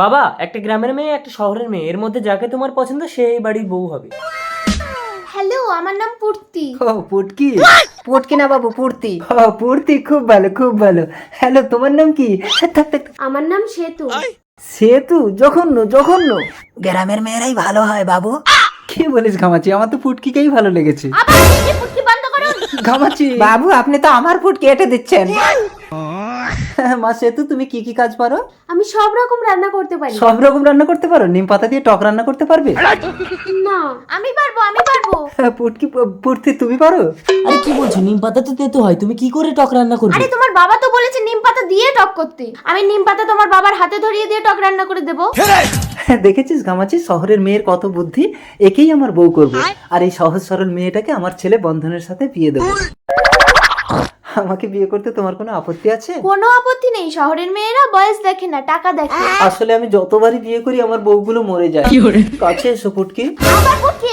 বাবা, একটা গ্রামের মেয়ে একটা শহরের মেয়ে, এর মধ্যে যাকে তোমার পছন্দ সেই বাড়ির বউ হবে। হ্যালো, আমার নাম পূর্তি। ও পুটকি। পুটকি না বাবু, পূর্তি। ও পুটকি, খুব ভালো খুব ভালো। হ্যালো, তোমার নাম কি? থাক, থাক। আমার নাম সেতু। সেতু? জঘন্য জঘন্য। গ্রামের মেয়েরাই ভালো হয় বাবু। কি বলিস ঘামাচি? আমার তো পুটকিকেই ভালো লেগেছে। আবার পুটকি বন্ধ করুন। ঘামাচি। বাবু আপনি তো আমার পুটকি এঁটে দিচ্ছেন। মা সেতু, তুমি কি কি কাজ পারো? আমি সব রকম রান্না করতে পারি। সব রকম রান্না করতে পারো? নিম পাতা দিয়ে টক রান্না করতে পারবে? না, আমি পারবো। পুটকি, পুটকি তুমি পারো? আরে কি বলছো, নিম পাতা তো তেতো হয়, তুমি কি করে টক রান্না করবে? আরে তোমার বাবা তো বলেছে নিম পাতা দিয়ে টক করতে। আমি নিম পাতা তোমার বাবার হাতে ধরিয়ে দিয়ে টক রান্না করে দেবো। দেখেছিস ঘামাচি, শহরের মেয়ের কত বুদ্ধি। একেই আমার বউ করবো, আর এই সহজ সরল মেয়েটাকে আমার ছেলে বন্ধনের সাথে বিয়ে দেবো। আমাকে বিয়ে করতে তোমার কোনো আপত্তি আছে? কোনো আপত্তি নেই। শহরের মেয়েরা বয়স দেখে না, টাকা দেখে। আসলে আমি যতবারই বিয়ে করি আমার বউগুলো মরে যায়। কাছে এসো পুটকি। আবার পুটকি